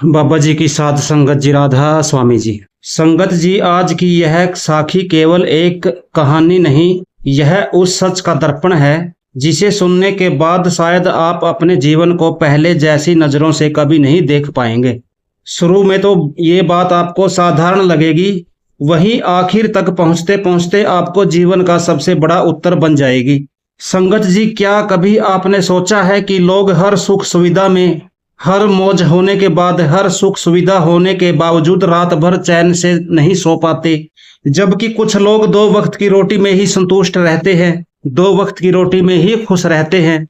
बाबा जी की साध संगत जी, राधा स्वामी जी। संगत जी, आज की यह साखी केवल एक कहानी नहीं, यह उस सच का दर्पण है जिसे सुनने के बाद शायद आप अपने जीवन को पहले जैसी नजरों से कभी नहीं देख पाएंगे। शुरू में तो ये बात आपको साधारण लगेगी, वहीं आखिर तक पहुंचते पहुंचते आपको जीवन का सबसे बड़ा उत्तर बन जाएगी। संगत जी, क्या कभी आपने सोचा है कि लोग हर सुख सुविधा में, हर मौज होने के बाद, हर सुख सुविधा होने के बावजूद रात भर चैन से नहीं सो पाते, जबकि कुछ लोग दो वक्त की रोटी में ही संतुष्ट रहते हैं, दो वक्त की रोटी में ही खुश रहते हैं।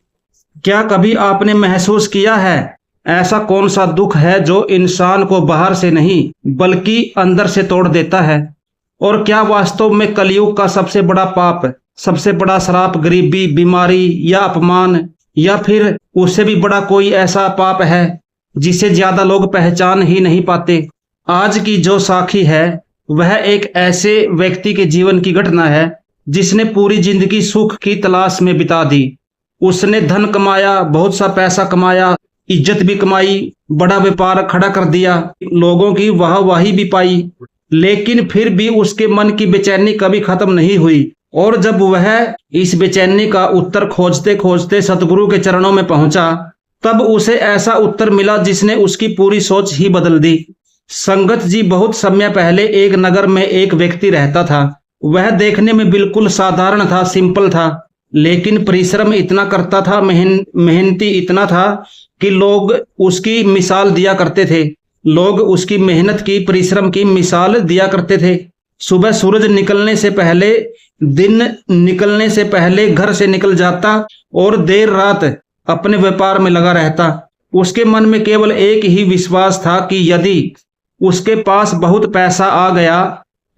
क्या कभी आपने महसूस किया है ऐसा कौन सा दुख है जो इंसान को बाहर से नहीं बल्कि अंदर से तोड़ देता है? और क्या वास्तव में कलयुग का सबसे बड़ा पाप, सबसे बड़ा श्राप गरीबी, बीमारी या अपमान, या फिर उससे भी बड़ा कोई ऐसा पाप है जिसे ज्यादा लोग पहचान ही नहीं पाते? आज की जो साखी है वह एक ऐसे व्यक्ति के जीवन की घटना है जिसने पूरी जिंदगी सुख की तलाश में बिता दी। उसने धन कमाया, बहुत सा पैसा कमाया, इज्जत भी कमाई, बड़ा व्यापार खड़ा कर दिया, लोगों की वाहवाही भी पाई, लेकिन फिर भी उसके मन की बेचैनी कभी खत्म नहीं हुई। और जब वह इस बेचैनी का उत्तर खोजते खोजते सतगुरु के चरणों में पहुंचा, तब उसे ऐसा उत्तर मिला जिसने उसकी पूरी सोच ही बदल दी। संगत जी, बहुत समय पहले एक नगर में एक व्यक्ति रहता था। वह देखने में बिल्कुल साधारण था, सिंपल था, लेकिन परिश्रम इतना करता था, मेहनती इतना था कि लोग उसकी मिसाल दिया करते थे। लोग उसकी मेहनत की, परिश्रम की मिसाल दिया करते थे। सुबह सूरज निकलने से पहले, दिन निकलने से पहले घर से निकल जाता और देर रात अपने व्यापार में लगा रहता। उसके मन में केवल एक ही विश्वास था कि यदि उसके पास बहुत पैसा आ गया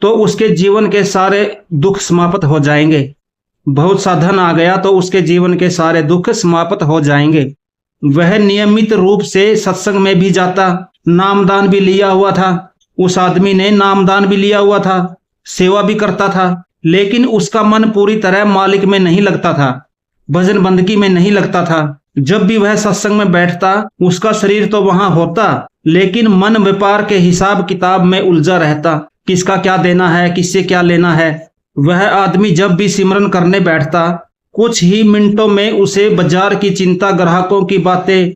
तो उसके जीवन के सारे दुख समाप्त हो जाएंगे। बहुत सा धन आ गया तो उसके जीवन के सारे दुख समाप्त हो जाएंगे। वह नियमित रूप से सत्संग में भी जाता, नामदान भी लिया हुआ था। उस आदमी ने नामदान भी लिया हुआ था, सेवा भी करता था, लेकिन उसका मन पूरी तरह मालिक में नहीं लगता था, भजन बंदगी में नहीं लगता था। जब भी वह सत्संग में बैठता, उसका शरीर तो वहां होता, लेकिन मन व्यापार के हिसाब किताब में उलझा रहता। किसका क्या देना है, किससे क्या लेना है। वह आदमी जब भी सिमरन करने बैठता, कुछ ही मिनटों में उसे बाजार की चिंता, ग्राहकों की बातें,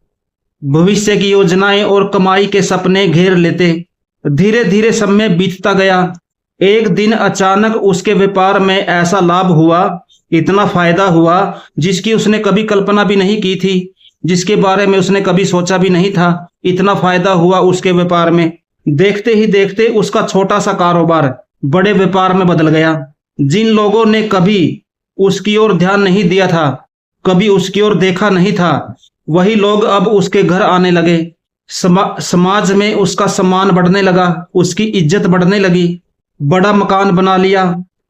भविष्य की योजनाएं और कमाई के सपने घेर लेते। धीरे धीरे समय बीतता गया। एक दिन अचानक उसके व्यापार में ऐसा लाभ हुआ, इतना फायदा हुआ जिसकी उसने कभी कल्पना भी नहीं की थी, जिसके बारे में उसने कभी सोचा भी नहीं था। इतना फायदा हुआ उसके व्यापार में। देखते ही देखते उसका छोटा सा कारोबार बड़े व्यापार में बदल गया। जिन लोगों ने कभी उसकी ओर ध्यान नहीं दिया था, कभी उसकी ओर देखा नहीं था, वही लोग अब उसके घर आने लगे। समाज में उसका सम्मान बढ़ने लगा, उसकी इज्जत बढ़ने लगी। बड़ा मकान बना लिया,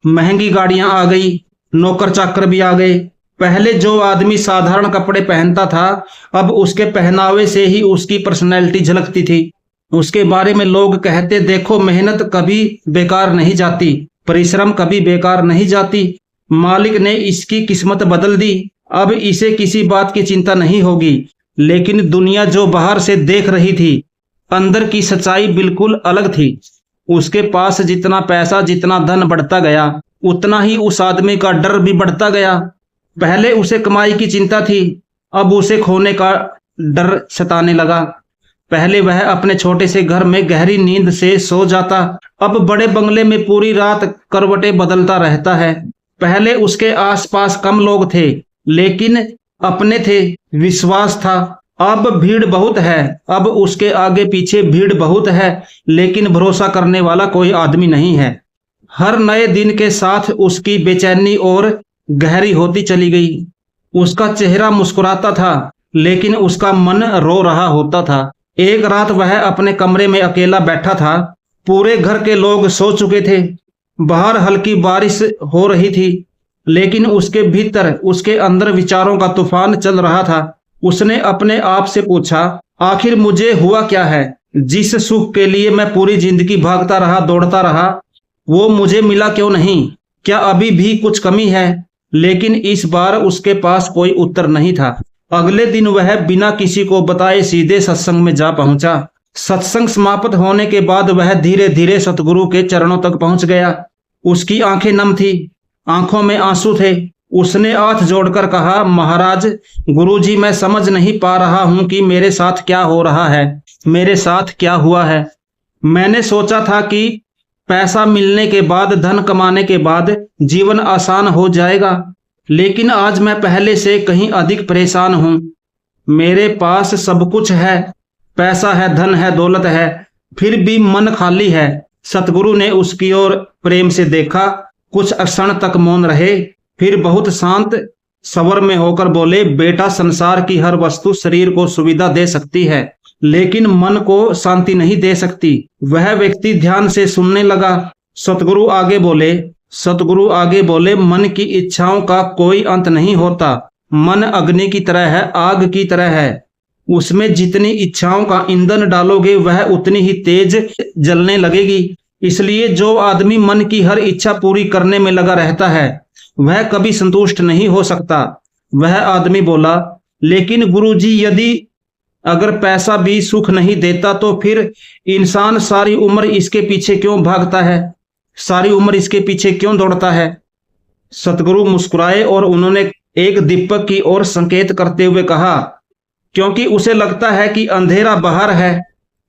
महंगी गाड़ियां आ गई, नौकर चाकर भी आ गए। पहले जो आदमी साधारण कपड़े पहनता था, अब उसके पहनावे से ही उसकी पर्सनैलिटी झलकती थी। उसके बारे में लोग कहते, देखो मेहनत कभी बेकार नहीं जाती, परिश्रम कभी बेकार नहीं जाती। मालिक ने इसकी किस्मत बदल दी, अब इसे किसी बात की चिंता नहीं होगी। लेकिन दुनिया जो बाहर से देख रही थी, अंदर की सच्चाई बिल्कुल अलग थी। उसके पास जितना पैसा, जितना धन बढ़ता गया, उतना ही उस आदमी का डर भी बढ़ता गया। पहले उसे कमाई की चिंता थी, अब उसे खोने का डर सताने लगा। पहले वह अपने छोटे से घर में गहरी नींद से सो जाता, अब बड़े बंगले में पूरी रात करवटें बदलता रहता है। पहले उसके आसपास कम लोग थे, लेकिन अपने थे, विश्वास था। अब भीड़ बहुत है, अब उसके आगे पीछे भीड़ बहुत है, लेकिन भरोसा करने वाला कोई आदमी नहीं है। हर नए दिन के साथ उसकी बेचैनी और गहरी होती चली गई। उसका चेहरा मुस्कुराता था, लेकिन उसका मन रो रहा होता था। एक रात वह अपने कमरे में अकेला बैठा था। पूरे घर के लोग सो चुके थे, बाहर हल्की बारिश हो रही थी, लेकिन उसके भीतर, उसके अंदर विचारों का तूफान चल रहा था। उसने अपने आप से पूछा, आखिर मुझे हुआ क्या है? जिस सुख के लिए मैं पूरी जिंदगी भागता रहा, दौड़ता रहा, वो मुझे मिला क्यों नहीं? क्या अभी भी कुछ कमी है? लेकिन इस बार उसके पास कोई उत्तर नहीं था। अगले दिन वह बिना किसी को बताए सीधे सत्संग में जा पहुंचा। सत्संग समाप्त होने के बाद वह धीरे धीरे सतगुरु के चरणों तक पहुंच गया। उसकी आंखें नम थी, आंखों में आंसू थे। उसने हाथ जोड़कर कहा, महाराज, गुरुजी, मैं समझ नहीं पा रहा हूं कि मेरे साथ क्या हो रहा है, मेरे साथ क्या हुआ है। मैंने सोचा था कि पैसा मिलने के बाद, धन कमाने के बाद जीवन आसान हो जाएगा, लेकिन आज मैं पहले से कहीं अधिक परेशान हूं। मेरे पास सब कुछ है, पैसा है, धन है, दौलत है, फिर भी मन खाली है। सतगुरु ने उसकी ओर प्रेम से देखा, कुछ क्षण तक मौन रहे, फिर बहुत शांत स्वर में होकर बोले, बेटा, संसार की हर वस्तु शरीर को सुविधा दे सकती है, लेकिन मन को शांति नहीं दे सकती। वह व्यक्ति ध्यान से सुनने लगा। सतगुरु आगे बोले, मन की इच्छाओं का कोई अंत नहीं होता। मन अग्नि की तरह है, आग की तरह है। उसमें जितनी इच्छाओं का ईंधन डालोगे वह उतनी ही तेज जलने लगेगी। इसलिए जो आदमी मन की हर इच्छा पूरी करने में लगा रहता है वह कभी संतुष्ट नहीं हो सकता। वह आदमी बोला, लेकिन गुरुजी, यदि अगर पैसा भी सुख नहीं देता तो फिर इंसान सारी उम्र इसके पीछे क्यों भागता है, सारी उम्र इसके पीछे क्यों दौड़ता है। सतगुरु मुस्कुराए और उन्होंने एक दीपक की ओर संकेत करते हुए कहा, क्योंकि उसे लगता है कि अंधेरा बाहर है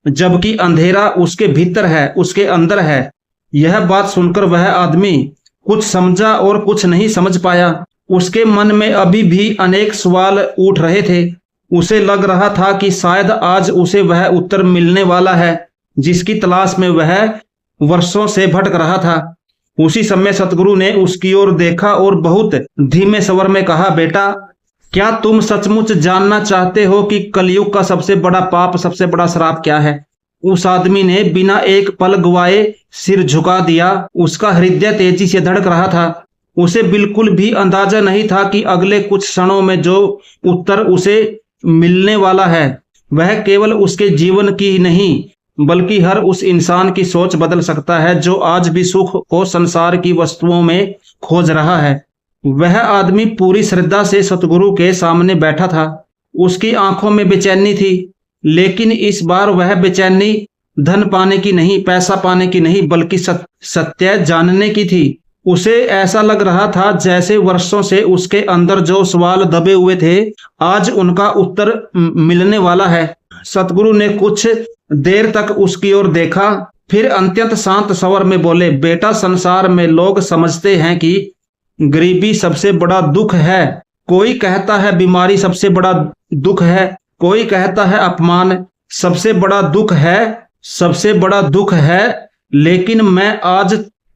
जबकि अंधेरा उसके भीतर है, उसके अंदर है। यह बात सुनकर वह आदमी कुछ समझा और कुछ नहीं समझ पाया। उसके मन में अभी भी अनेक सवाल उठ रहे थे। उसे लग रहा था कि शायद आज उसे वह उत्तर मिलने वाला है जिसकी तलाश में वह वर्षों से भटक रहा था। उसी समय सतगुरु ने उसकी ओर देखा और बहुत धीमे स्वर में कहा, बेटा, क्या तुम सचमुच जानना चाहते हो कि कलयुग का सबसे बड़ा पाप, सबसे बड़ा श्राप क्या है? उस आदमी ने बिना एक पल गवाए सिर झुका दिया। उसका हृदय तेजी से धड़क रहा था। उसे बिल्कुल भी अंदाजा नहीं था कि अगले कुछ क्षणों में जो उत्तर उसे मिलने वाला है वह केवल उसके जीवन की ही नहीं बल्कि हर उस इंसान की सोच बदल सकता है जो आज भी सुख को संसार की वस्तुओं में खोज रहा है। वह आदमी पूरी श्रद्धा से सतगुरु के सामने बैठा था। उसकी आंखों में बेचैनी थी, लेकिन इस बार वह बेचैनी धन पाने की नहीं, पैसा पाने की नहीं, बल्कि सत्य जानने की थी। उसे ऐसा लग रहा था जैसे वर्षों से उसके अंदर जो सवाल दबे हुए थे आज उनका उत्तर मिलने वाला है। सतगुरु ने कुछ देर तक उसकी ओर देखा, फिर अत्यंत शांत स्वर में बोले, बेटा, संसार में लोग समझते हैं कि गरीबी सबसे बड़ा दुख है। कोई कहता है बीमारी सबसे बड़ा दुख है, कोई कहता है अपमान सबसे बड़ा दुख है, सबसे बड़ा दुख है। लेकिन मैं आज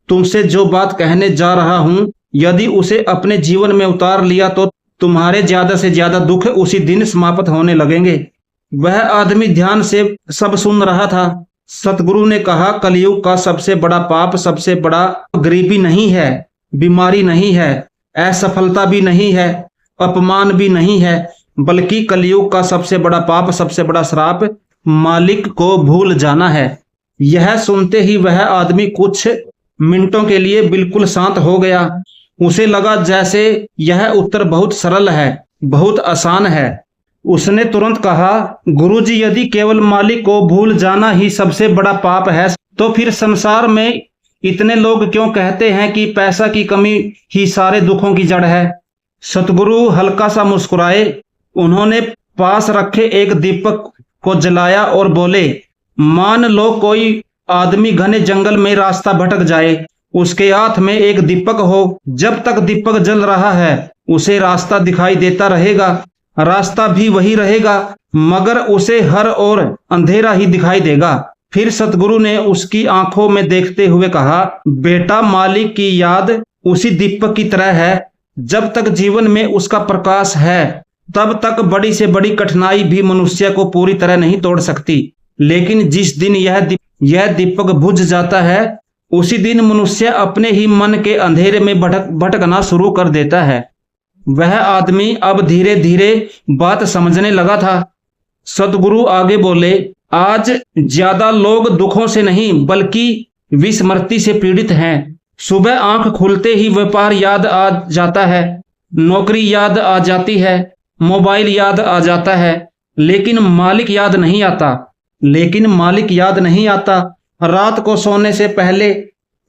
तुमसे जो बात कहने जा रहा हूं, यदि उसे अपने जीवन में उतार लिया तो तुम्हारे ज्यादा से ज्यादा दुख उसी दिन समाप्त होने लगेंगे। वह आदमी ध्यान से सब सुन रहा था। सतगुरु ने कहा, कलयुग का सबसे बड़ा पाप, सबसे बड़ा गरीबी नहीं है, बीमारी नहीं है, असफलता भी नहीं है, अपमान भी नहीं है, बल्कि कलयुग का सबसे बड़ा पाप, सबसे बड़ा श्राप मालिक को भूल जाना है। यह सुनते ही वह आदमी कुछ मिनटों के लिए बिल्कुल शांत हो गया। उसे लगा जैसे यह उत्तर बहुत सरल है, बहुत आसान है। उसने तुरंत कहा, गुरुजी, यदि केवल मालिक को भूल जाना ही सबसे बड़ा पाप है तो फिर संसार में इतने लोग क्यों कहते हैं कि पैसा की कमी ही सारे दुखों की जड़ है? सतगुरु हल्का सा मुस्कुराए। उन्होंने पास रखे एक दीपक को जलाया और बोले, मान लो कोई आदमी घने जंगल में रास्ता भटक जाए, उसके हाथ में एक दीपक हो। जब तक दीपक जल रहा है उसे रास्ता दिखाई देता रहेगा, रास्ता भी वही रहेगा, मगर उसे हर ओर अंधेरा ही दिखाई देगा। फिर सतगुरु ने उसकी आंखों में देखते हुए कहा, बेटा, मालिक की याद उसी दीपक की तरह है। जब तक जीवन में उसका प्रकाश है तब तक बड़ी से बड़ी कठिनाई भी मनुष्य को पूरी तरह नहीं तोड़ सकती। लेकिन जिस दिन यह दीपक बुझ जाता है उसी दिन मनुष्य अपने ही मन के अंधेरे में भटकना शुरू कर देता है। वह आदमी अब धीरे धीरे बात समझने लगा था। सतगुरु आगे बोले, आज ज्यादा लोग दुखों से नहीं बल्कि विस्मृति से पीड़ित हैं। सुबह आंख खुलते ही व्यापार याद आ जाता है, नौकरी याद आ जाती है, मोबाइल याद आ जाता है, लेकिन मालिक याद नहीं आता। लेकिन मालिक याद नहीं आता। रात को सोने से पहले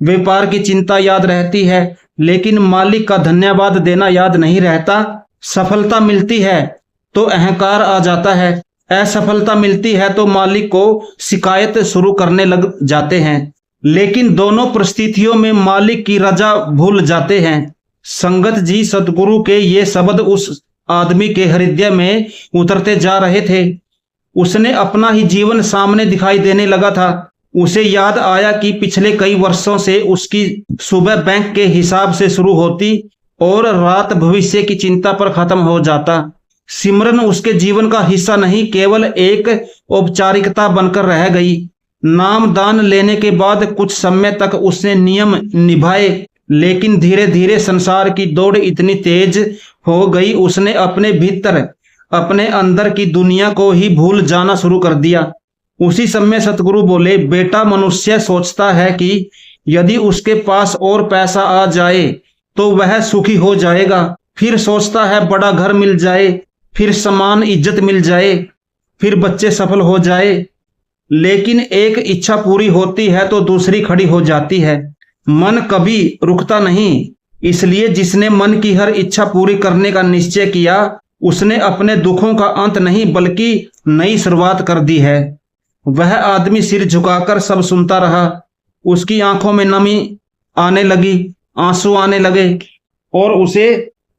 व्यापार की चिंता याद रहती है, लेकिन मालिक का धन्यवाद देना याद नहीं रहता। सफलता मिलती है तो अहंकार आ जाता है, असफलता मिलती है तो मालिक को शिकायत शुरू करने लग जाते हैं। लेकिन दोनों परिस्थितियों में मालिक की रजा भूल जाते हैं। संगत जी, सतगुरु के ये शब्द उस आदमी के हृदय में उतरते जा रहे थे। उसने अपना ही जीवन सामने दिखाई देने लगा था। उसे याद आया कि पिछले कई वर्षों से उसकी सुबह बैंक के हिसाब से शुरू होती और रात भविष्य की चिंता पर खत्म हो जाता। सिमरन उसके जीवन का हिस्सा नहीं, केवल एक औपचारिकता बनकर रह गई। नाम दान लेने के बाद कुछ समय तक उसने नियम निभाए, लेकिन धीरे धीरे संसार की दौड़ इतनी तेज हो गई, उसने अपने भीतर, अपने अंदर की दुनिया को ही भूल जाना शुरू कर दिया। उसी समय सतगुरु बोले, बेटा, मनुष्य सोचता है कि यदि उसके पास और पैसा आ जाए तो वह सुखी हो जाएगा। फिर सोचता है बड़ा घर मिल जाए, फिर समान इज्जत मिल जाए, फिर बच्चे सफल हो जाए। लेकिन एक इच्छा पूरी होती है तो दूसरी खड़ी हो जाती है। मन कभी रुकता नहीं, इसलिए जिसने मन की हर इच्छा पूरी करने का निश्चय किया, उसने अपने दुखों का अंत नहीं बल्कि नई शुरुआत कर दी है। वह आदमी सिर झुकाकर सब सुनता रहा। उसकी आंखों में नमी आने लगी, आंसू आने लगे और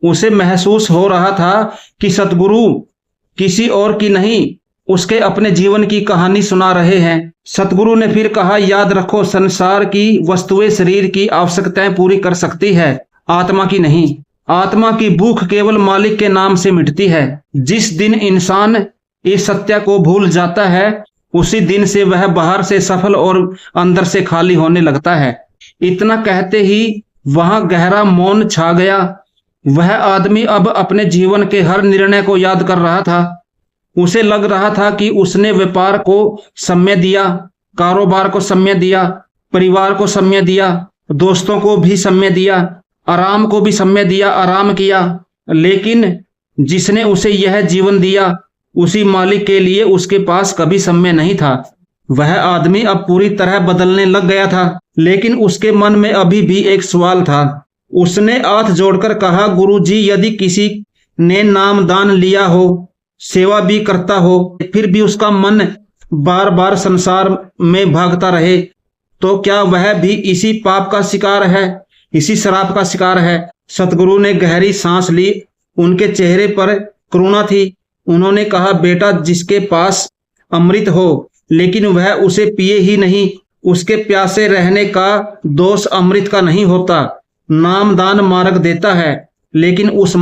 उसे महसूस हो रहा था कि सतगुरु किसी और की नहीं, उसके अपने जीवन की कहानी सुना रहे हैं। सतगुरु ने फिर कहा, याद रखो, संसार की वस्तुएं शरीर की आवश्यकताएं पूरी कर सकती है, आत्मा की नहीं। आत्मा की भूख केवल मालिक के नाम से मिटती है। जिस दिन इंसान इस सत्य को भूल जाता है, उसी दिन से वह बाहर से सफल और अंदर से खाली होने लगता है। इतना कहते ही वहां गहरा मौन छा गया। वह आदमी अब अपने जीवन के हर निर्णय को याद कर रहा था। उसे लग रहा था कि उसने व्यापार को समय दिया, कारोबार को समय दिया, परिवार को समय दिया, दोस्तों को भी समय दिया, आराम को भी समय दिया, आराम किया। लेकिन जिसने उसे यह जीवन दिया, उसी मालिक के लिए उसके पास कभी समय नहीं था। वह आदमी अब पूरी तरह बदलने लग गया था, लेकिन उसके मन में अभी भी एक सवाल था। उसने हाथ जोड़कर कहा, गुरुजी, यदि किसी ने नाम दान लिया हो, सेवा भी करता हो, फिर भी उसका मन बार बार संसार में भागता रहे, तो क्या वह भी इसी पाप का शिकार है, इसी शराब का शिकार है? सतगुरु ने गहरी सांस ली। उनके चेहरे पर करुणा थी। उन्होंने कहा, बेटा, जिसके पास अमृत हो लेकिन वह उसे पिए ही नहीं, उसके प्यासे रहने का दोष अमृत का नहीं होता। नामदान मार्ग देता है, लेकिन उस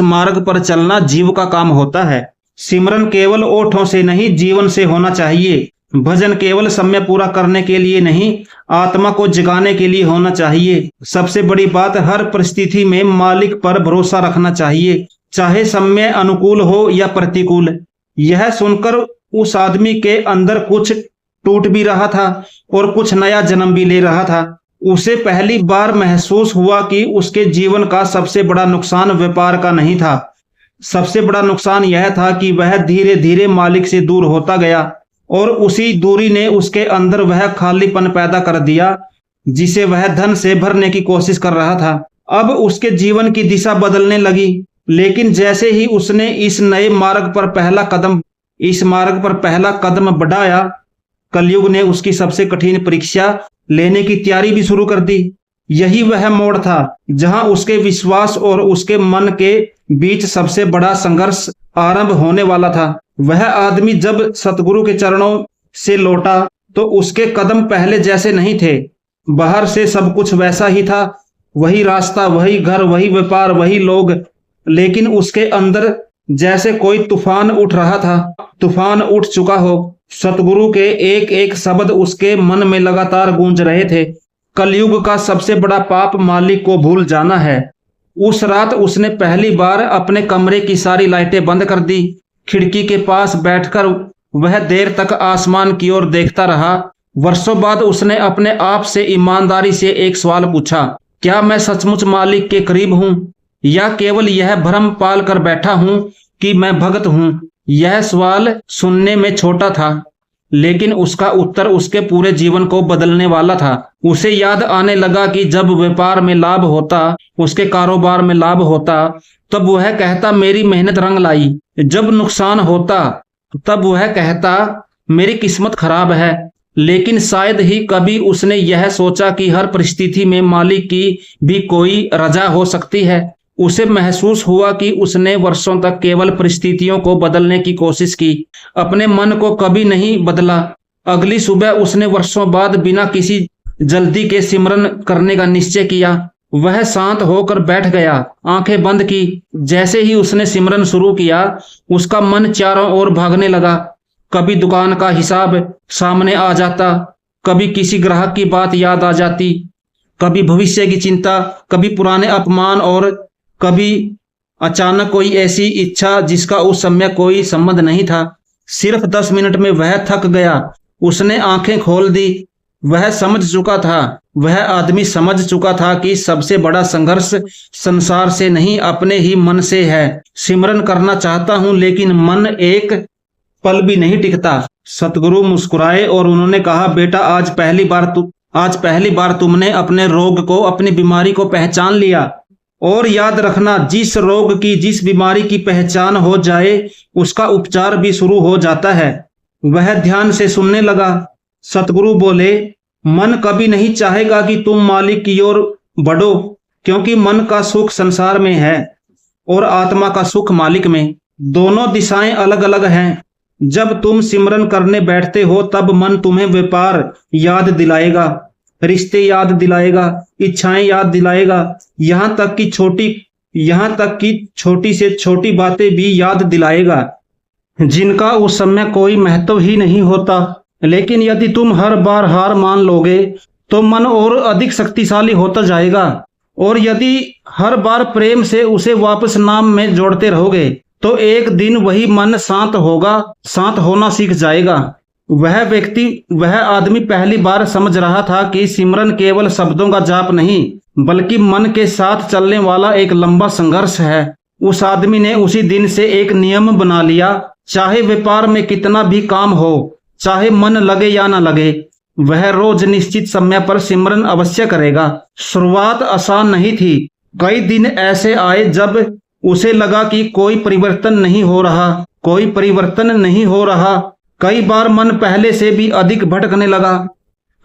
मार्ग पर चलना जीव का काम होता है। सिमरन केवल ओठों से नहीं, जीवन से होना चाहिए। भजन केवल समय पूरा करने के लिए नहीं, आत्मा को जगाने के लिए होना चाहिए। सबसे बड़ी बात, हर परिस्थिति में मालिक पर भरोसा रखना चाहिए, चाहे समय अनुकूल हो या प्रतिकूल। यह सुनकर उस आदमी के अंदर कुछ टूट भी रहा था और कुछ नया जन्म भी ले रहा था। उसे पहली बार महसूस हुआ कि उसके जीवन का सबसे बड़ा नुकसान व्यापार का नहीं था। सबसे बड़ा नुकसान यह था कि वह धीरे धीरे मालिक से दूर होता गया और उसी दूरी ने उसके अंदर वह खालीपन पैदा कर दिया जिसे वह धन से भरने की कोशिश कर रहा था। अब उसके जीवन की दिशा बदलने लगी। लेकिन जैसे ही उसने इस मार्ग पर पहला कदम बढ़ाया, कलयुग ने उसकी सबसे कठिन परीक्षा लेने की तैयारी भी शुरू कर दी। यही वह मोड़ था जहां उसके विश्वास और उसके मन के बीच सबसे बड़ा संघर्ष आरंभ होने वाला था। वह आदमी जब सतगुरु के चरणों से लौटा तो उसके कदम पहले जैसे नहीं थे। बाहर से सब कुछ वैसा ही था, वही रास्ता, वही घर, वही व्यापार, वही लोग, लेकिन उसके अंदर जैसे कोई तूफान उठ रहा था, तूफान उठ चुका हो। सतगुरु के एक एक शब्द उसके मन में लगातार गूंज रहे थे। कलयुग का सबसे बड़ा पाप मालिक को भूल जाना है। उस रात उसने पहली बार अपने कमरे की सारी लाइटें बंद कर दी। खिड़की के पास बैठकर वह देर तक आसमान की ओर देखता रहा। वर्षों बाद उसने अपने आप से ईमानदारी से एक सवाल पूछा, क्या मैं सचमुच मालिक के करीब हूँ या केवल यह भ्रम पाल कर बैठा हूँ कि मैं भगत हूँ? यह सवाल सुनने में छोटा था, लेकिन उसका उत्तर उसके पूरे जीवन को बदलने वाला था। उसे याद आने लगा कि जब व्यापार में लाभ होता, उसके कारोबार में लाभ होता, तब वह कहता मेरी मेहनत रंग लाई। जब नुकसान होता तब वह कहता मेरी किस्मत खराब है। लेकिन शायद ही कभी उसने यह सोचा कि हर परिस्थिति में मालिक की भी कोई रजा हो सकती है। उसे महसूस हुआ कि उसने वर्षों तक केवल परिस्थितियों को बदलने की कोशिश की, अपने मन को कभी नहीं बदला। अगली सुबह उसने वर्षों बाद बिना किसी जल्दी के सिमरन करने का निश्चय किया। वह शांत होकर बैठ गया, आंखें बंद की। जैसे ही उसने सिमरन शुरू किया, उसका मन चारों ओर भागने लगा। कभी दुकान का हिसाब सामने आ जाता, कभी किसी ग्राहक की बात याद आ जाती, कभी भविष्य की चिंता, कभी पुराने अपमान और कभी अचानक कोई ऐसी इच्छा जिसका उस समय कोई संबंध नहीं था। सिर्फ 10 मिनट में वह थक गया। उसने आंखें खोल दी। वह समझ चुका था, वह आदमी समझ चुका था कि सबसे बड़ा संघर्ष संसार से नहीं, अपने ही मन से है। सिमरन करना चाहता हूं, लेकिन मन एक पल भी नहीं टिकता। सतगुरु मुस्कुराए और उन्होंने कहा, बेटा आज पहली बार तुमने अपने रोग को, अपनी बीमारी को पहचान लिया। और याद रखना, जिस रोग की, जिस बीमारी की पहचान हो जाए, उसका उपचार भी शुरू हो जाता है। वह ध्यान से सुनने लगा। सतगुरु बोले, मन कभी नहीं चाहेगा कि तुम मालिक की ओर बढ़ो, क्योंकि मन का सुख संसार में है और आत्मा का सुख मालिक में। दोनों दिशाएं अलग अलग हैं। जब तुम सिमरन करने बैठते हो, तब मन तुम्हें व्यापार याद दिलाएगा, रिश्ते याद दिलाएगा, इच्छाएं याद दिलाएगा, यहाँ तक कि छोटी से छोटी बातें भी याद दिलाएगा, जिनका उस समय कोई महत्व ही नहीं होता। लेकिन यदि तुम हर बार हार मान लोगे, तो मन और अधिक शक्तिशाली होता जाएगा। और यदि हर बार प्रेम से उसे वापस नाम में जोड़ते रहोगे, तो एक दिन वही मन शांत होना सीख जाएगा। वह आदमी पहली बार समझ रहा था कि सिमरन केवल शब्दों का जाप नहीं, बल्कि मन के साथ चलने वाला एक लंबा संघर्ष है। उस आदमी ने उसी दिन से एक नियम बना लिया, चाहे व्यापार में कितना भी काम हो, चाहे मन लगे या ना लगे, वह रोज निश्चित समय पर सिमरन अवश्य करेगा। शुरुआत आसान नहीं थी। कई दिन ऐसे आए जब उसे लगा कि कोई परिवर्तन नहीं हो रहा। कई बार मन पहले से भी अधिक भटकने लगा।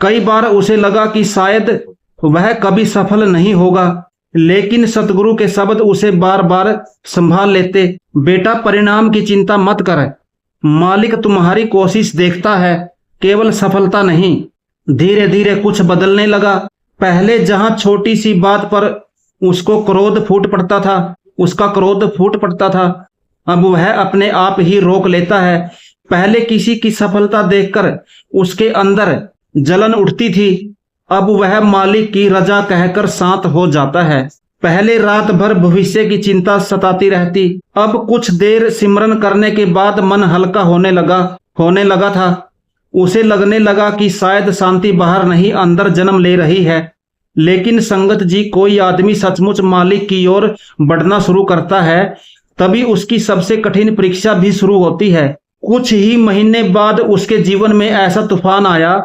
कई बार उसे लगा कि शायद वह कभी सफल नहीं होगा। लेकिन सतगुरु के शब्द उसे बार बार संभाल लेते। बेटा, परिणाम की चिंता मत कर, मालिक तुम्हारी कोशिश देखता है, केवल सफलता नहीं। धीरे धीरे कुछ बदलने लगा। पहले जहां छोटी सी बात पर उसका क्रोध फूट पड़ता था, अब वह अपने आप ही रोक लेता है। पहले किसी की सफलता देखकर उसके अंदर जलन उठती थी, अब वह मालिक की रजा कहकर शांत हो जाता है। पहले रात भर भविष्य की चिंता सताती रहती, अब कुछ देर सिमरन करने के बाद मन हल्का होने लगा था। उसे लगने लगा कि शायद शांति बाहर नहीं, अंदर जन्म ले रही है। लेकिन संगत जी, कोई आदमी सचमुच मालिक की ओर बढ़ना शुरू करता है, तभी उसकी सबसे कठिन परीक्षा भी शुरू होती है। कुछ ही महीने बाद उसके जीवन में ऐसा तूफान आया,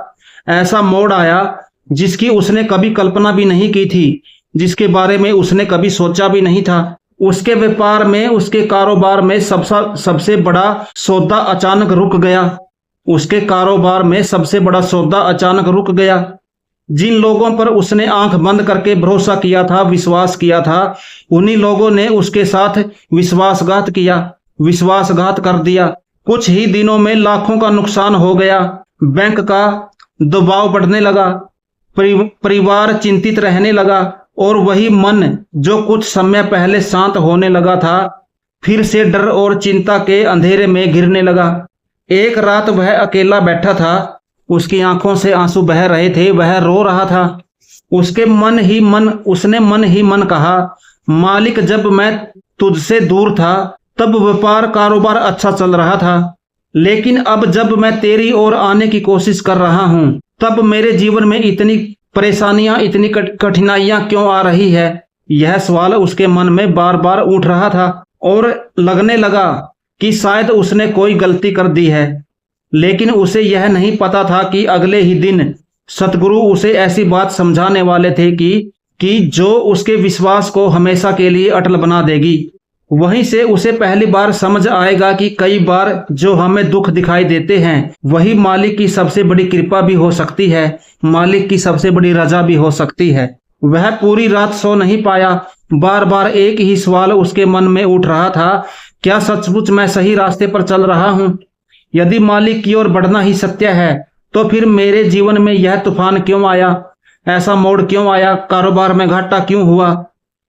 ऐसा मोड़ आया, जिसकी उसने कभी कल्पना भी नहीं की थी, जिसके बारे में उसने कभी सोचा भी नहीं था। उसके व्यापार में, उसके कारोबार में सबसे बड़ा सौदा अचानक रुक गया। जिन लोगों पर उसने आंख बंद करके भरोसा किया था, विश्वास किया था, उन्हीं लोगों ने उसके साथ विश्वासघात कर दिया। कुछ ही दिनों में लाखों का नुकसान हो गया। बैंक का दबाव बढ़ने लगा, परिवार चिंतित रहने लगा, और वही मन जो कुछ समय पहले शांत होने लगा था, फिर से डर और चिंता के अंधेरे में घिरने लगा। एक रात वह अकेला बैठा था, उसकी आंखों से आंसू बह रहे थे, वह रो रहा था। उसने मन ही मन कहा, मालिक, जब मैं तुझसे दूर था तब व्यापार कारोबार अच्छा चल रहा था, लेकिन अब जब मैं तेरी ओर आने की कोशिश कर रहा हूं, तब मेरे जीवन में इतनी परेशानियां, इतनी कठिनाइयां क्यों आ रही है? यह सवाल उसके मन में बार बार उठ रहा था और लगने लगा कि शायद उसने कोई गलती कर दी है, लेकिन उसे यह नहीं पता था कि अगले ही दिन सतगुरु उसे ऐसी बात समझाने वाले थे कि जो उसके विश्वास को हमेशा के लिए अटल बना देगी। वहीं से उसे पहली बार समझ आएगा कि कई बार जो हमें दुख दिखाई देते हैं वही मालिक की सबसे बड़ी कृपा भी हो सकती है, मालिक की सबसे बड़ी रजा भी हो सकती है। वह पूरी रात सो नहीं पाया। बार बार एक ही सवाल उसके मन में उठ रहा था, क्या सचमुच मैं सही रास्ते पर चल रहा हूं? यदि मालिक की ओर बढ़ना ही सत्य है तो फिर मेरे जीवन में यह तूफान क्यों आया, ऐसा मोड़ क्यों आया, कारोबार में घाटा क्यों हुआ?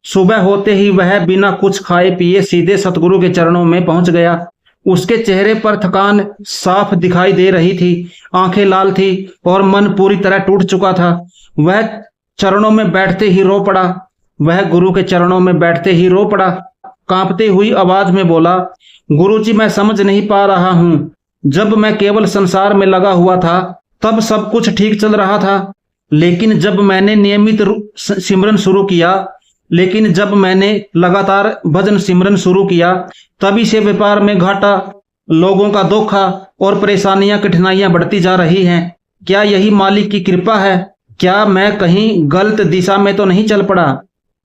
सुबह होते ही वह बिना कुछ खाए पिए सीधे सतगुरु के चरणों में पहुंच गया। उसके चेहरे पर थकान साफ दिखाई दे रही थी, आंखें लाल थी और मन पूरी तरह टूट चुका था। वह चरणों में बैठते ही रो पड़ा। वह गुरु के चरणों में बैठते ही रो पड़ा। कांपती हुई आवाज में बोला, गुरुजी मैं समझ नहीं पा रहा हूं। जब मैं केवल संसार में लगा हुआ था तब सब कुछ ठीक चल रहा था, लेकिन जब मैंने नियमित सिमरन शुरू किया, लेकिन जब मैंने लगातार भजन सिमरन शुरू किया, तभी से व्यापार में घाटा, लोगों का धोखा और परेशानियां कठिनाइयां बढ़ती जा रही हैं। क्या यही मालिक की कृपा है? क्या मैं कहीं गलत दिशा में तो नहीं चल पड़ा?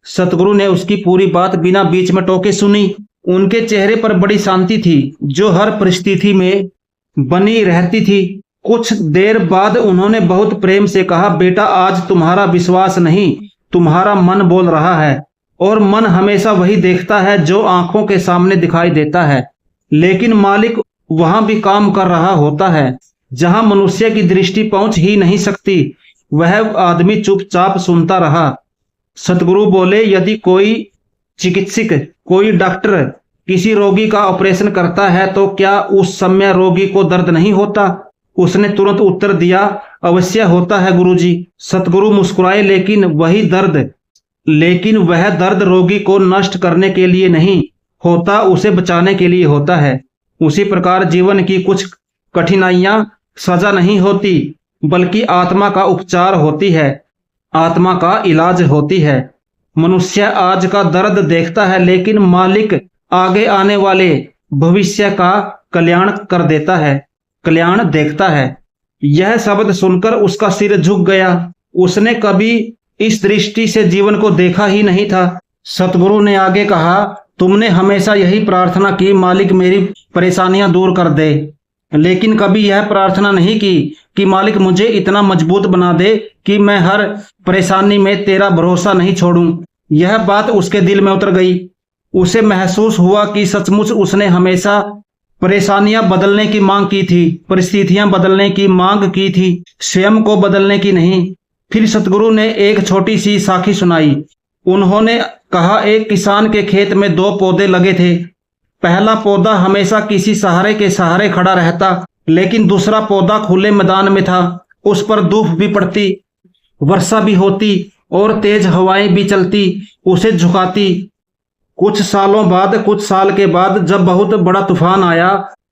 सतगुरु ने उसकी पूरी बात बिना बीच में टोके सुनी। उनके चेहरे पर बड़ी शांति थी जो हर परिस्थिति में बनी रहती थी। कुछ देर बाद उन्होंने बहुत प्रेम से कहा, बेटा आज तुम्हारा विश्वास नहीं, तुम्हारा मन बोल रहा है, और मन हमेशा वही देखता है जो आंखों के सामने दिखाई देता है। लेकिन मालिक वहां भी काम कर रहा होता है जहां मनुष्य की दृष्टि पहुंच ही नहीं सकती। वह आदमी चुपचाप सुनता रहा। सतगुरु बोले, यदि कोई चिकित्सक, कोई डॉक्टर किसी रोगी का ऑपरेशन करता है तो क्या उस समय रोगी को दर्द नहीं होता? उसने तुरंत उत्तर दिया, अवश्य होता है गुरुजी। सतगुरु मुस्कुराए, लेकिन वह दर्द रोगी को नष्ट करने के लिए नहीं होता, उसे बचाने के लिए होता है। उसी प्रकार जीवन की कुछ कठिनाइयां सजा नहीं होती, बल्कि आत्मा का उपचार होती है, आत्मा का इलाज होती है। मनुष्य आज का दर्द देखता है, लेकिन मालिक आगे आने वाले भविष्य का कल्याण कर देता है, कल्याण देखता है। यह शब्द सुनकर उसका सिर झुक गया। उसने कभी इस दृष्टि से जीवन को देखा ही नहीं था। सतगुरु ने आगे कहा, तुमने हमेशा यही प्रार्थना की, मालिक मेरी परेशानियां दूर कर दे, लेकिन कभी यह प्रार्थना नहीं की कि मालिक मुझे इतना मजबूत बना दे कि मैं हर परेशानी में तेरा भरोसा नहीं छोड़ूं। यह बात उसके दिल में उतर गई। उसे महसूस हुआ कि सचमुच उसने हमेशा परेशानियां बदलने की मांग की थी, परिस्थितियां बदलने की मांग की थी, स्वयं को बदलने की नहीं। फिर सतगुरु ने एक छोटी सी साखी सुनाई। उन्होंने कहा, एक किसान के खेत में 2 पौधे लगे थे। पहला पौधा हमेशा किसी सहारे के सहारे खड़ा रहता, लेकिन दूसरा पौधा खुले मैदान में था। उस पर धूप भी पड़ती, वर्षा भी होती और तेज हवाएं भी चलती, उसे झुकाती। कुछ साल के बाद जब बहुत बड़ा तूफान आया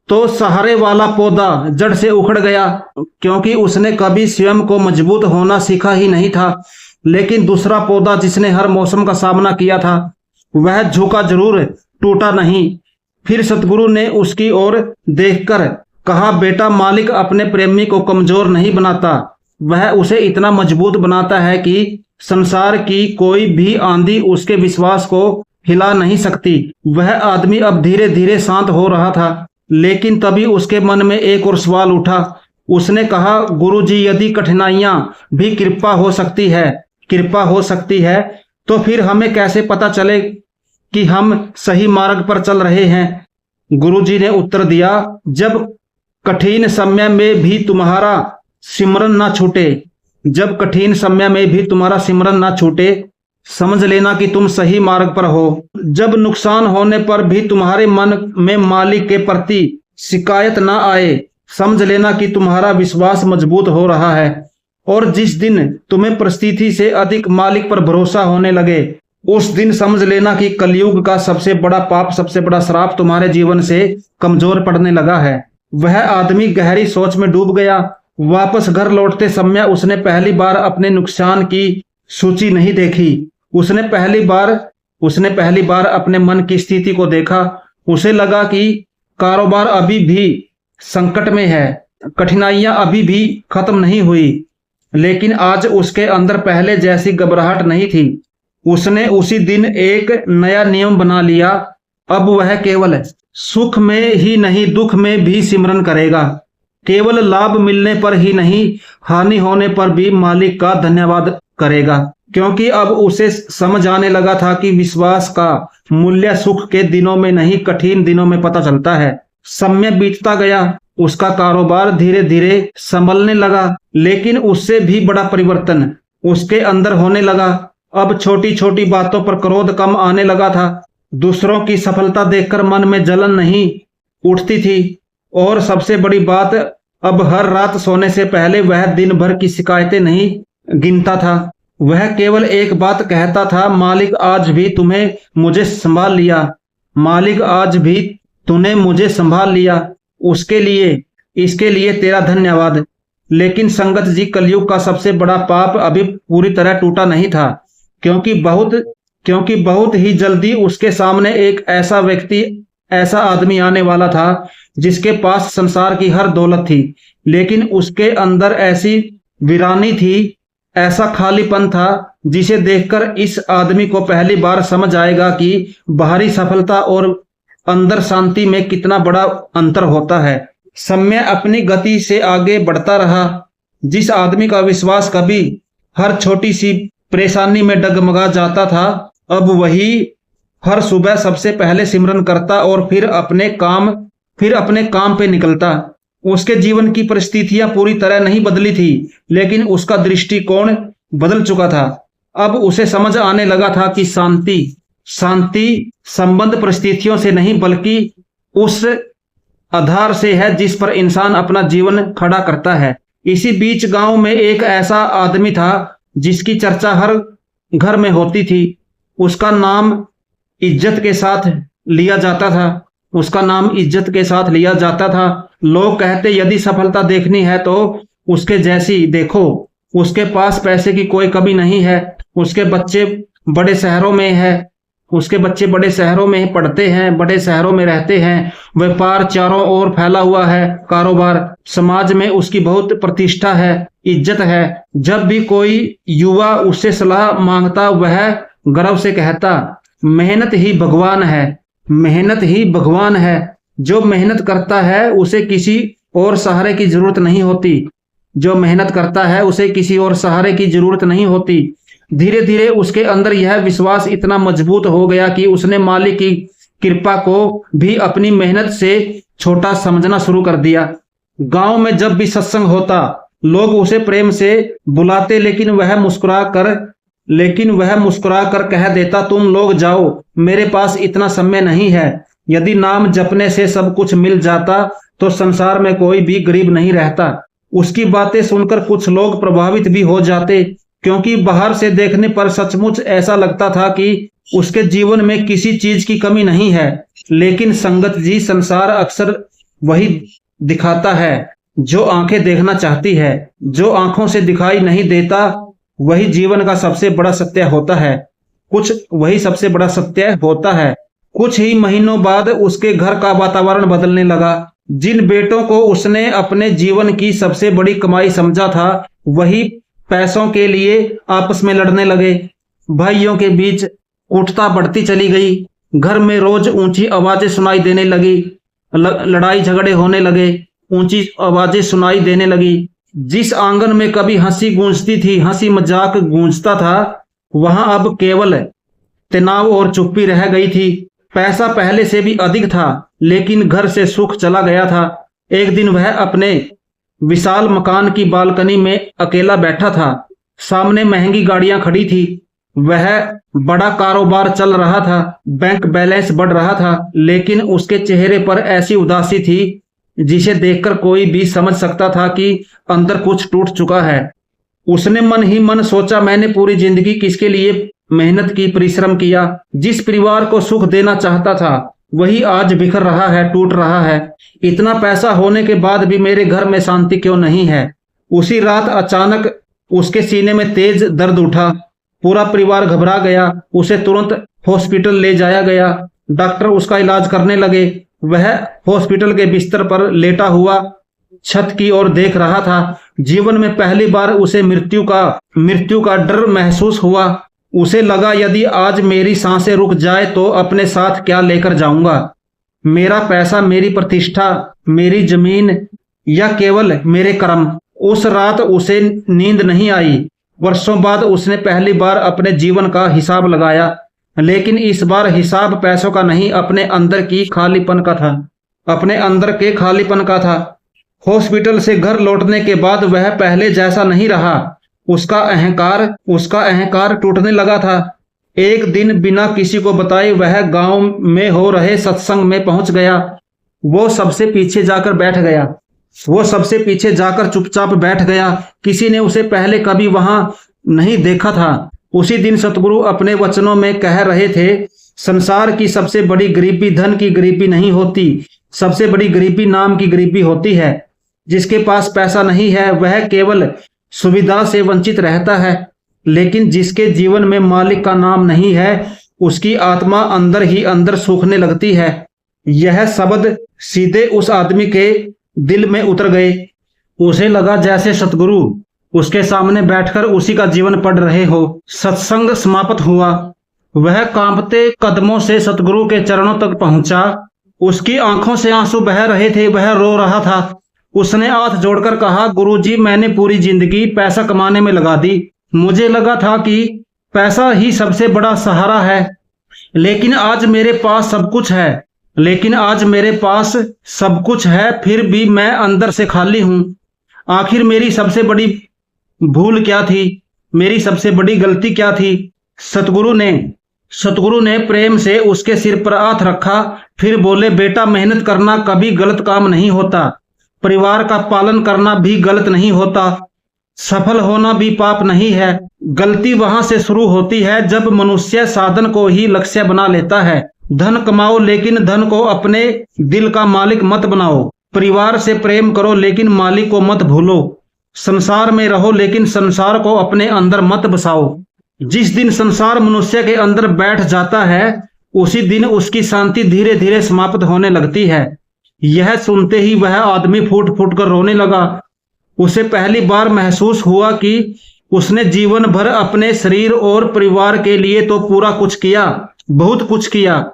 तो सहारे वाला पौधा जड़ से उखड़ गया, क्योंकि उसने कभी स्वयं को मजबूत होना सीखा ही नहीं था। लेकिन दूसरा पौधा जिसने हर मौसम का सामना किया था, वह झुका जरूर, टूटा नहीं। फिर सतगुरु ने उसकी ओर देखकर कहा, बेटा मालिक अपने प्रेमी को कमजोर नहीं बनाता, वह उसे इतना मजबूत बनाता है कि संसार की कोई भी आंधी उसके विश्वास को हिला नहीं सकती। वह आदमी अब धीरे धीरे शांत हो रहा था, लेकिन तभी उसके मन में एक और सवाल उठा। उसने कहा, गुरुजी यदि कठिनाइयां भी कृपा हो सकती है तो फिर हमें कैसे पता चले कि हम सही मार्ग पर चल रहे हैं? गुरुजी ने उत्तर दिया, जब कठिन समय में भी तुम्हारा सिमरन ना छूटे, समझ लेना कि तुम सही मार्ग पर हो। जब नुकसान होने पर भी तुम्हारे मन में मालिक के प्रति शिकायत ना आए, समझ लेना कि तुम्हारा विश्वास मजबूत हो रहा है। और जिस दिन तुम्हें परिस्थिति से अधिक मालिक पर भरोसा होने लगे, उस दिन समझ लेना कि कलयुग का सबसे बड़ा पाप, सबसे बड़ा श्राप तुम्हारे जीवन से कमजोर पड़ने लगा है। वह आदमी गहरी सोच में डूब गया। वापस घर लौटते समय उसने पहली बार अपने नुकसान की सूची नहीं देखी। उसने पहली बार अपने मन की स्थिति को देखा। उसे लगा कि कारोबार अभी भी संकट में है, कठिनाइयां अभी भी खत्म नहीं हुई, लेकिन आज उसके अंदर पहले जैसी घबराहट नहीं थी। उसने उसी दिन एक नया नियम बना लिया। अब वह केवल सुख में ही नहीं, दुख में भी सिमरन करेगा। केवल लाभ मिलने पर ही नहीं, हानि होने पर भी मालिक का धन्यवाद करेगा, क्योंकि अब उसे समझ आने लगा था कि विश्वास का मूल्य सुख के दिनों में नहीं, कठिन दिनों में पता चलता है। समय बीतता गया, उसका कारोबार धीरे धीरे संभलने लगा, लेकिन उससे भी बड़ा परिवर्तन उसके अंदर होने लगा। अब छोटी छोटी बातों पर क्रोध कम आने लगा था। दूसरों की सफलता देखकर मन में जलन नहीं उठती थी, और सबसे बड़ी बात, अब हर रात सोने से पहले वह दिन भर की शिकायतें नहीं गिनता था। वह केवल एक बात कहता था, मालिक आज भी तुम्हें मुझे संभाल लिया, मालिक आज भी तूने मुझे संभाल लिया, उसके लिए, इसके लिए तेरा धन्यवाद। लेकिन संगत जी, कलयुग का सबसे बड़ा पाप अभी पूरी तरह टूटा नहीं था, क्योंकि बहुत ही जल्दी उसके सामने एक ऐसा व्यक्ति, ऐसा आदमी आने वाला था जिसके पास संसार की हर दौलत थी, लेकिन उसके अंदर ऐसी वीरानी थी, ऐसा खालीपन था, जिसे देखकर इस आदमी को पहली बार समझ आएगा कि बाहरी सफलता और अंदर शांति में कितना बड़ा अंतर होता है। समय अपनी गति से आगे बढ़ता रहा। जिस आदमी का विश्वास कभी हर छोटी सी परेशानी में डगमगा जाता था, अब वही हर सुबह सबसे पहले सिमरन करता और फिर अपने काम पे निकलता। उसके जीवन की परिस्थितियां पूरी तरह नहीं बदली थी, लेकिन उसका दृष्टिकोण बदल चुका था। अब उसे समझ आने लगा था कि शांति संबंध परिस्थितियों से नहीं, बल्कि उस आधार से है जिस पर इंसान अपना जीवन खड़ा करता है। इसी बीच गांव में एक ऐसा आदमी था जिसकी चर्चा हर घर में होती थी। उसका नाम इज्जत के साथ लिया जाता था। लोग कहते, यदि सफलता देखनी है तो उसके जैसी देखो। उसके पास पैसे की कोई कमी नहीं है। उसके बच्चे बड़े शहरों में पढ़ते हैं, बड़े शहरों में रहते हैं। व्यापार चारों ओर फैला हुआ है, कारोबार, समाज में उसकी बहुत प्रतिष्ठा है, इज्जत है। जब भी कोई युवा उससे सलाह मांगता, वह गर्व से कहता, मेहनत ही भगवान है। जो मेहनत करता है उसे किसी और सहारे की जरूरत नहीं होती। धीरे धीरे उसके अंदर यह विश्वास इतना मजबूत हो गया कि उसने मालिक की कृपा को भी अपनी मेहनत से छोटा समझना शुरू कर दिया। गांव में जब भी सत्संग होता, लोग उसे प्रेम से बुलाते, लेकिन वह मुस्कुरा कर कह देता, तुम लोग जाओ, मेरे पास इतना समय नहीं है। यदि नाम जपने से सब कुछ मिल जाता तो संसार में कोई भी गरीब नहीं रहता। उसकी बातें सुनकर कुछ लोग प्रभावित भी हो जाते, क्योंकि बाहर से देखने पर सचमुच ऐसा लगता था कि उसके जीवन में किसी चीज की कमी नहीं है। लेकिन संगत जी, संसार अक्सर वही दिखाता है जो आंखें देखना चाहती है। जो आंखों से दिखाई नहीं देता वही जीवन का सबसे बड़ा सत्य होता है। कुछ ही महीनों बाद उसके घर का वातावरण बदलने लगा। जिन बेटों को उसने अपने जीवन की सबसे बड़ी कमाई समझा था, वही पैसों के लिए आपस में लड़ने लगे। भाइयों के बीच उठता बढ़ती चली गई। घर में रोज ऊंची आवाजें सुनाई देने लगी। लड़ाई झगड़े होने लगे, ऊंची आवाजें सुनाई देने लगी। जिस आंगन में कभी हंसी गूंजती थी, हंसी मजाक गूंजता था, वहां अब केवल तनाव और चुप्पी रह गई थी। पैसा पहले से भी अधिक था, लेकिन घर से सुख चला गया था। एक दिन वह अपने विशाल मकान की बालकनी में अकेला बैठा था। सामने महंगी गाड़ियां खड़ी थी। वह बड़ा कारोबार चल रहा था, बैंक बैलेंस बढ़ रहा था, लेकिन उसके चेहरे पर ऐसी उदासी थी जिसे देखकर कोई भी समझ सकता था कि अंदर कुछ टूट चुका है। उसने मन ही मन सोचा, मैंने पूरी जिंदगी किसके लिए मेहनत की, परिश्रम किया। जिस परिवार को सुख देना चाहता था वही आज बिखर रहा है, टूट रहा है। इतना पैसा होने के बाद भी मेरे घर में शांति क्यों नहीं है। उसी रात अचानक उसके सीने में तेज दर्द उठा। पूरा परिवार घबरा गया। उसे तुरंत हॉस्पिटल ले जाया गया। डॉक्टर उसका इलाज करने लगे। वह हॉस्पिटल के बिस्तर पर लेटा हुआ छत की ओर देख रहा था। जीवन में पहली बार उसे मृत्यु का डर महसूस हुआ। उसे लगा, यदि आज मेरी सांसें रुक जाए तो अपने साथ क्या लेकर जाऊंगा? मेरा पैसा, मेरी प्रतिष्ठा, मेरी जमीन, या केवल मेरे कर्म? उस रात उसे नींद नहीं आई। वर्षों बाद उसने पहली बार अपने जीवन का हिसाब लगाया, लेकिन इस बार हिसाब पैसों का नहीं, अपने अंदर के खालीपन का था। हॉस्पिटल से घर लौटने के बाद वह पहले जैसा नहीं रहा। उसका अहंकार टूटने लगा था। एक दिन बिना किसी को बताए वह गांव में हो रहे सत्संग में पहुंच गया। वो सबसे पीछे जाकर चुपचाप बैठ गया। किसी ने उसे पहले कभी वहां नहीं देखा था। उसी दिन सतगुरु अपने वचनों में कह रहे थे, संसार की सबसे बड़ी गरीबी धन की गरीबी नहीं होती, सबसे बड़ी गरीबी नाम की गरीबी होती है। जिसके पास पैसा नहीं है वह केवल सुविधा से वंचित रहता है, लेकिन जिसके जीवन में मालिक का नाम नहीं है उसकी आत्मा अंदर ही अंदर सूखने लगती है। यह शब्द सीधे उस आदमी के दिल में उतर गए। उसे लगा जैसे सतगुरु उसके सामने बैठकर उसी का जीवन पढ़ रहे हो। सत्संग समाप्त हुआ। वह कांपते कदमों से सतगुरु के चरणों तक पहुंचा। उसकी आंखों से आंसू बह रहे थे, वह रो रहा था। उसने हाथ जोड़कर कहा, गुरुजी, मैंने पूरी जिंदगी पैसा कमाने में लगा दी। मुझे लगा था कि पैसा ही सबसे बड़ा सहारा है, लेकिन आज मेरे पास सब कुछ है, फिर भी मैं अंदर से खाली हूं। आखिर मेरी सबसे बड़ी भूल क्या थी? मेरी सबसे बड़ी गलती क्या थी? सतगुरु ने प्रेम से उसके सिर पर हाथ रखा, फिर बोले, बेटा, मेहनत करना कभी गलत काम नहीं होता, परिवार का पालन करना भी गलत नहीं होता, सफल होना भी पाप नहीं है। गलती वहां से शुरू होती है जब मनुष्य साधन को ही लक्ष्य बना लेता है। धन कमाओ, लेकिन धन को अपने दिल का मालिक मत बनाओ। परिवार से प्रेम करो, लेकिन मालिक को मत भूलो। संसार में रहो, लेकिन संसार को अपने अंदर मत बसाओ। जिस दिन संसार मनुष्य के अंदर बैठ जाता है उसी दिन उसकी शांति धीरे धीरे समाप्त होने लगती है। यह सुनते ही वह आदमी फूट फूट कर रोने लगा। उसे पहली बार महसूस हुआ कि उसने जीवन भर अपने शरीर और परिवार के लिए तो पूरा कुछ किया, बहुत कुछ किया,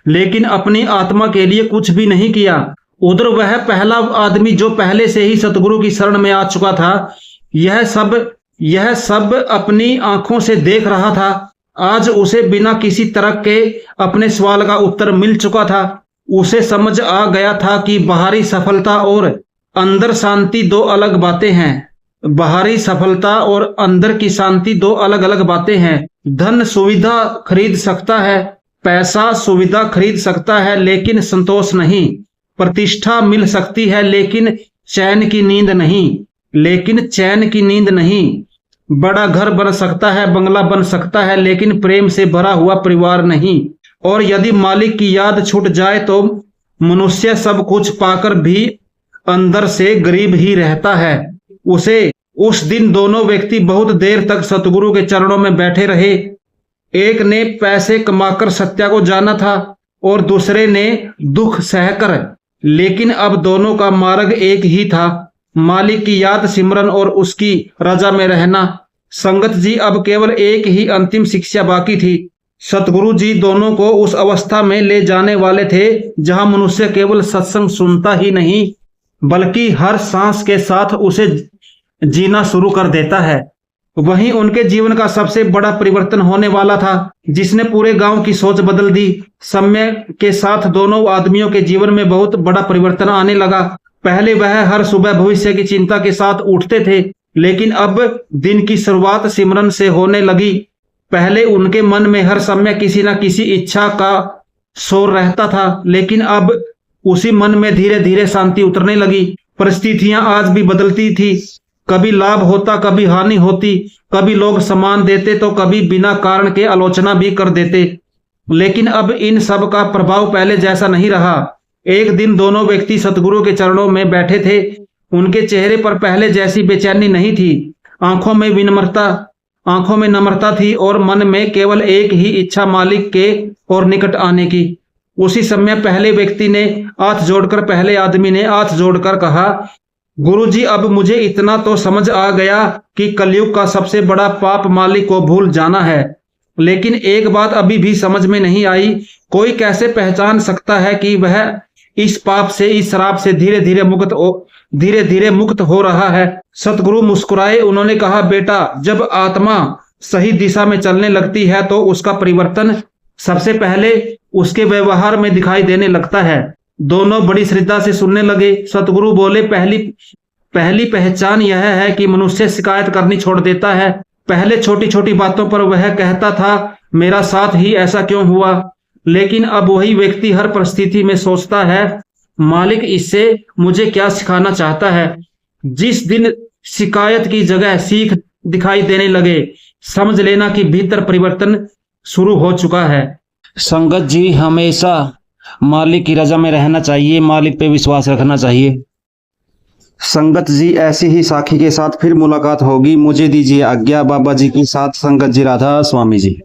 लेकिन अपनी आत्मा के लिए कुछ भी नहीं किया। उधर वह पहला आदमी जो पहले से ही सतगुरु की शरण में आ चुका था, यह सब अपनी आंखों से देख रहा था। आज उसे बिना किसी तरह के अपने सवाल का उत्तर मिल चुका था। उसे समझ आ गया था कि बाहरी सफलता और अंदर शांति दो अलग बातें हैं। बाहरी सफलता और अंदर की शांति दो अलग अलग बातें हैं। धन सुविधा खरीद सकता है, पैसा सुविधा खरीद सकता है, लेकिन संतोष नहीं। प्रतिष्ठा मिल सकती है, लेकिन चैन की नींद नहीं। बड़ा घर बन सकता है, बंगला बन सकता है, लेकिन प्रेम से भरा हुआ परिवार नहीं। और यदि मालिक की याद छूट जाए तो मनुष्य सब कुछ पाकर भी अंदर से गरीब ही रहता है। उस दिन दोनों व्यक्ति बहुत देर तक सतगुरु के चरणों में बैठे रहे। एक ने पैसे कमाकर सत्य को जाना था और दूसरे ने दुख सहकर, लेकिन अब दोनों का मार्ग एक ही था, मालिक की याद, सिमरन और उसकी रजा में रहना। संगत जी, अब केवल एक ही अंतिम शिक्षा बाकी थी। सतगुरु जी दोनों को उस अवस्था में ले जाने वाले थे जहां मनुष्य केवल सत्संग सुनता ही नहीं बल्कि हर सांस के साथ उसे जीना शुरू कर देता है। वहीं उनके जीवन का सबसे बड़ा परिवर्तन होने वाला था, जिसने पूरे गांव की सोच बदल दी। समय के साथ दोनों आदमियों के जीवन में बहुत बड़ा परिवर्तन आने लगा। पहले वह हर सुबह भविष्य की चिंता के साथ उठते थे, लेकिन अब दिन की शुरुआत सिमरन से होने लगी। पहले उनके मन में हर समय किसी न किसी इच्छा का शोर रहता था, लेकिन अब उसी मन में धीरे धीरे शांति उतरने लगी। परिस्थितियां आज भी बदलती थी, कभी लाभ होता, कभी हानि होती, कभी लोग सम्मान देते तो कभी बिना कारण के आलोचना भी कर देते, लेकिन अब इन सब का प्रभाव पहले जैसा नहीं रहा। एक दिन दोनों व्यक्ति सतगुरु के चरणों में बैठे थे। उनके चेहरे पर पहले जैसी बेचैनी नहीं थी, आंखों में नम्रता थी और मन में केवल एक ही इच्छा, मालिक के और निकट आने की। उसी समय पहले व्यक्ति ने पहले आदमी ने हाथ जोड़कर कहा, गुरुजी, अब मुझे इतना तो समझ आ गया कि कलयुग का सबसे बड़ा पाप मालिक को भूल जाना है, लेकिन एक बात अभी भी समझ में नहीं आई, कोई कैसे पहचान सकता है कि वह इस पाप से, इस श्राप से धीरे धीरे मुक्त हो रहा है। सतगुरु मुस्कुराए, उन्होंने कहा, बेटा, जब आत्मा सही दिशा में चलने लगती है तो उसका परिवर्तन सबसे पहले उसके व्यवहार में दिखाई देने लगता है। दोनों बड़ी श्रद्धा से सुनने लगे। सतगुरु बोले, पहली पहचान यह है कि मनुष्य शिकायत करनी छोड़ देता है। पहले छोटी छोटी बातों पर वह कहता था, मेरा साथ ही ऐसा क्यों हुआ, लेकिन अब वही व्यक्ति हर परिस्थिति में सोचता है, मालिक इससे मुझे क्या सिखाना चाहता है। जिस दिन शिकायत की जगह सीख दिखाई देने लगे, समझ लेना कि भीतर परिवर्तन शुरू हो चुका है। संगत जी, हमेशा मालिक की रजा में रहना चाहिए, मालिक पे विश्वास रखना चाहिए। संगत जी, ऐसी ही साखी के साथ फिर मुलाकात होगी। मुझे दीजिए आज्ञा। बाबा जी की साथ संगत जी, राधा स्वामी जी।